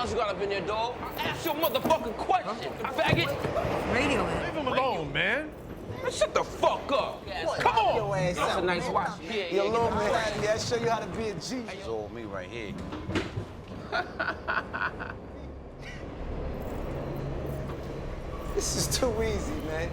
else got up in there, dog? Ask your motherfucking question, faggot. Radio Leave him alone, man. Man, shut the fuck up. Come on. That's That's a nice watch. Yo, little man, yeah, I show you how to be a G. It's all me right here. This is too easy, man.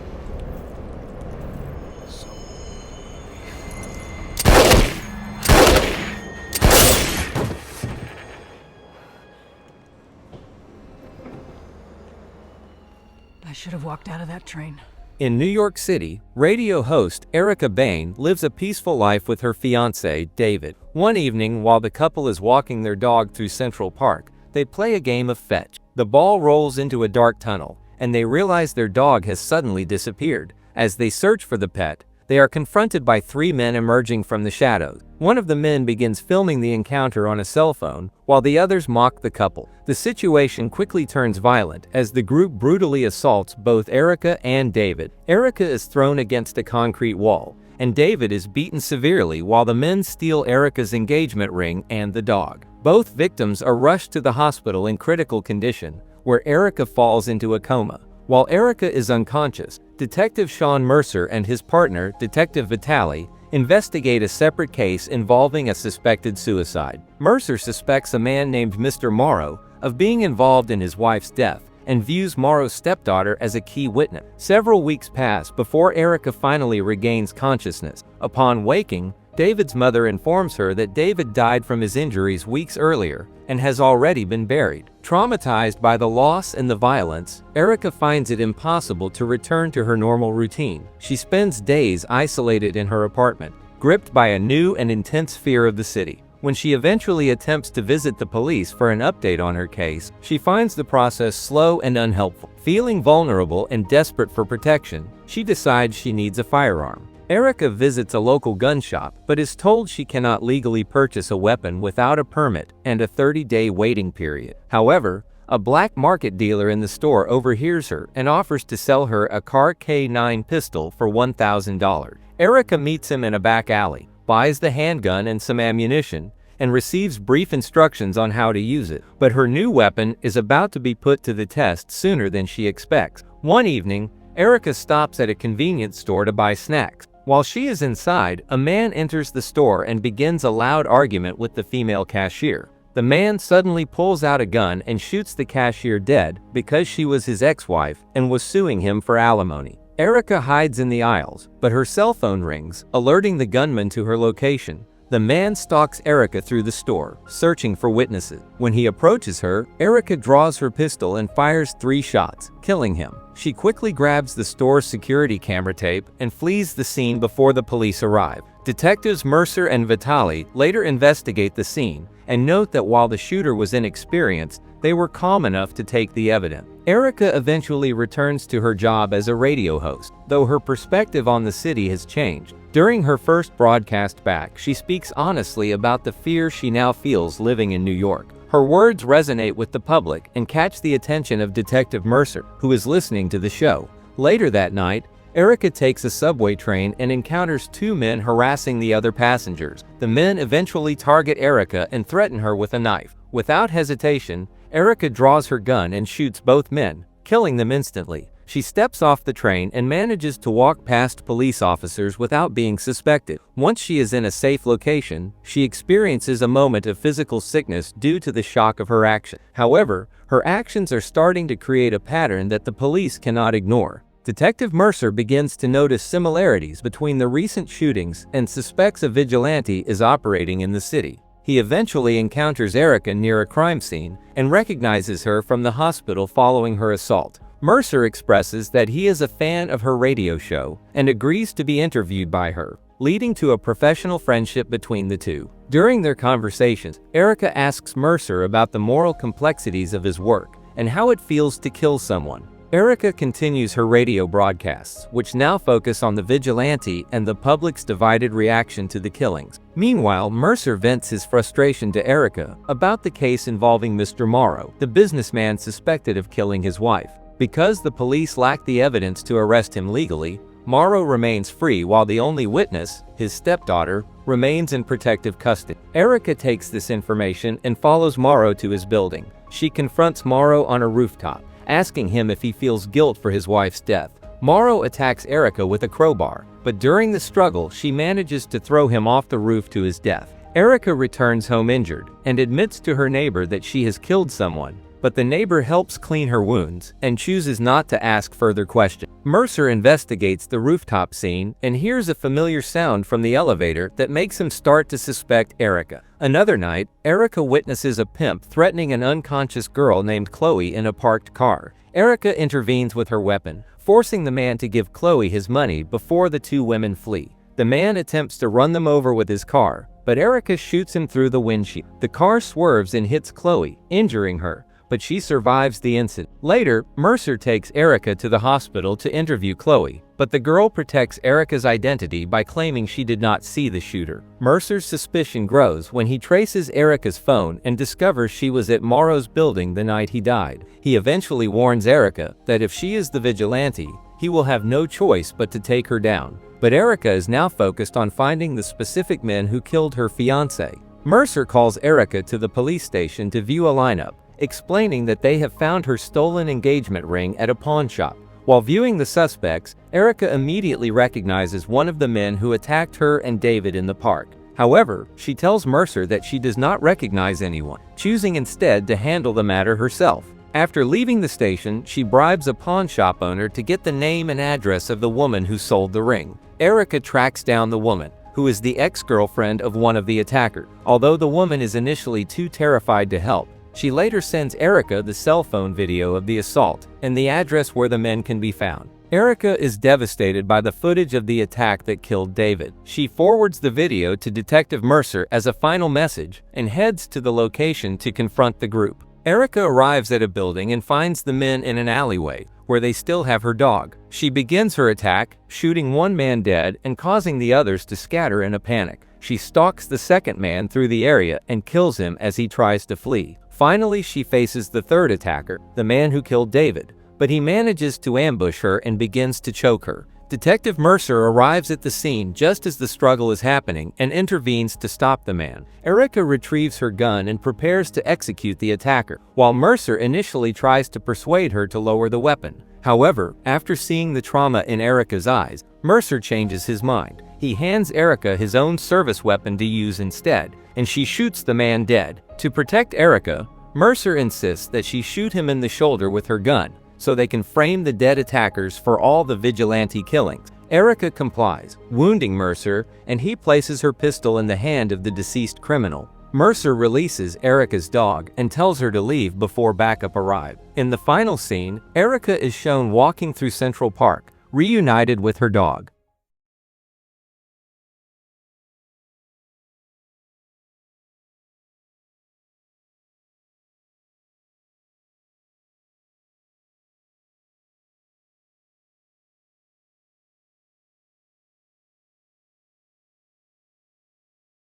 I should have walked out of that train. In New York City, radio host Erica Bain lives a peaceful life with her fiancé, David. One evening, while the couple is walking their dog through Central Park, they play a game of fetch. The ball rolls into a dark tunnel, and they realize their dog has suddenly disappeared. As they search for the pet, they are confronted by three men emerging from the shadows. One of the men begins filming the encounter on a cell phone, while the others mock the couple. The situation quickly turns violent as the group brutally assaults both Erica and David. Erica is thrown against a concrete wall, and David is beaten severely while the men steal Erica's engagement ring and the dog. Both victims are rushed to the hospital in critical condition, where Erica falls into a coma. While Erica is unconscious, Detective Sean Mercer and his partner, Detective Vitali, investigate a separate case involving a suspected suicide. Mercer suspects a man named Mr. Morrow of being involved in his wife's death and views Morrow's stepdaughter as a key witness. Several weeks pass before Erica finally regains consciousness. Upon waking, David's mother informs her that David died from his injuries weeks earlier and has already been buried. Traumatized by the loss and the violence, Erica finds it impossible to return to her normal routine. She spends days isolated in her apartment, gripped by a new and intense fear of the city. When she eventually attempts to visit the police for an update on her case, she finds the process slow and unhelpful. Feeling vulnerable and desperate for protection, she decides she needs a firearm. Erica visits a local gun shop, but is told she cannot legally purchase a weapon without a permit and a 30-day waiting period. However, a black market dealer in the store overhears her and offers to sell her a Car K9 pistol for $1,000. Erica meets him in a back alley, buys the handgun and some ammunition, and receives brief instructions on how to use it. But her new weapon is about to be put to the test sooner than she expects. One evening, Erica stops at a convenience store to buy snacks. While she is inside, a man enters the store and begins a loud argument with the female cashier. The man suddenly pulls out a gun and shoots the cashier dead because she was his ex-wife and was suing him for alimony. Erica hides in the aisles, but her cell phone rings, alerting the gunman to her location. The man stalks Erica through the store, searching for witnesses. When he approaches her, Erica draws her pistol and fires 3 shots, killing him. She quickly grabs the store's security camera tape and flees the scene before the police arrive. Detectives Mercer and Vitali later investigate the scene and note that while the shooter was inexperienced, they were calm enough to take the evidence. Erica eventually returns to her job as a radio host, though her perspective on the city has changed. During her first broadcast back, she speaks honestly about the fear she now feels living in New York. Her words resonate with the public and catch the attention of Detective Mercer, who is listening to the show. Later that night, Erica takes a subway train and encounters 2 men harassing the other passengers. The men eventually target Erica and threaten her with a knife. Without hesitation, Erica draws her gun and shoots both men, killing them instantly. She steps off the train and manages to walk past police officers without being suspected. Once she is in a safe location, she experiences a moment of physical sickness due to the shock of her action. However, her actions are starting to create a pattern that the police cannot ignore. Detective Mercer begins to notice similarities between the recent shootings and suspects a vigilante is operating in the city. He eventually encounters Erica near a crime scene and recognizes her from the hospital following her assault. Mercer expresses that he is a fan of her radio show and agrees to be interviewed by her, leading to a professional friendship between the two. During their conversations, Erica asks Mercer about the moral complexities of his work and how it feels to kill someone. Erica continues her radio broadcasts, which now focus on the vigilante and the public's divided reaction to the killings. Meanwhile, Mercer vents his frustration to Erica about the case involving Mr. Morrow, the businessman suspected of killing his wife. Because the police lack the evidence to arrest him legally, Morrow remains free while the only witness, his stepdaughter, remains in protective custody. Erica takes this information and follows Morrow to his building. she confronts Morrow on a rooftop, asking him if he feels guilt for his wife's death. Morrow attacks Erica with a crowbar, but during the struggle she manages to throw him off the roof to his death. Erica returns home injured and admits to her neighbor that she has killed someone, but the neighbor helps clean her wounds and chooses not to ask further questions. Mercer investigates the rooftop scene and hears a familiar sound from the elevator that makes him start to suspect Erica. Another night, Erica witnesses a pimp threatening an unconscious girl named Chloe in a parked car. Erica intervenes with her weapon, forcing the man to give Chloe his money before the two women flee. The man attempts to run them over with his car, but Erica shoots him through the windshield. The car swerves and hits Chloe, injuring her, but she survives the incident. Later, Mercer takes Erica to the hospital to interview Chloe, but the girl protects Erica's identity by claiming she did not see the shooter. Mercer's suspicion grows when he traces Erica's phone and discovers she was at Morrow's building the night he died. He eventually warns Erica that if she is the vigilante, he will have no choice but to take her down. But Erica is now focused on finding the specific men who killed her fiancé. Mercer calls Erica to the police station to view a lineup, explaining that they have found her stolen engagement ring at a pawn shop. While viewing the suspects, Erica immediately recognizes one of the men who attacked her and David in the park. However, she tells Mercer that she does not recognize anyone, choosing instead to handle the matter herself. After leaving the station, she bribes a pawn shop owner to get the name and address of the woman who sold the ring. Erica tracks down the woman, who is the ex-girlfriend of one of the attackers. Although the woman is initially too terrified to help, she later sends Erica the cell phone video of the assault and the address where the men can be found. Erica is devastated by the footage of the attack that killed David. She forwards the video to Detective Mercer as a final message and heads to the location to confront the group. Erica arrives at a building and finds the men in an alleyway, where they still have her dog. She begins her attack, shooting one man dead and causing the others to scatter in a panic. She stalks the second man through the area and kills him as he tries to flee. Finally, she faces the third attacker, the man who killed David, but he manages to ambush her and begins to choke her. Detective Mercer arrives at the scene just as the struggle is happening and intervenes to stop the man. Erica retrieves her gun and prepares to execute the attacker, while Mercer initially tries to persuade her to lower the weapon. However, after seeing the trauma in Erica's eyes, Mercer changes his mind. He hands Erica his own service weapon to use instead, and she shoots the man dead. To protect Erica, Mercer insists that she shoot him in the shoulder with her gun, so they can frame the dead attackers for all the vigilante killings. Erica complies, wounding Mercer, and he places her pistol in the hand of the deceased criminal. Mercer releases Erica's dog and tells her to leave before backup arrives. In the final scene, Erica is shown walking through Central Park, reunited with her dog.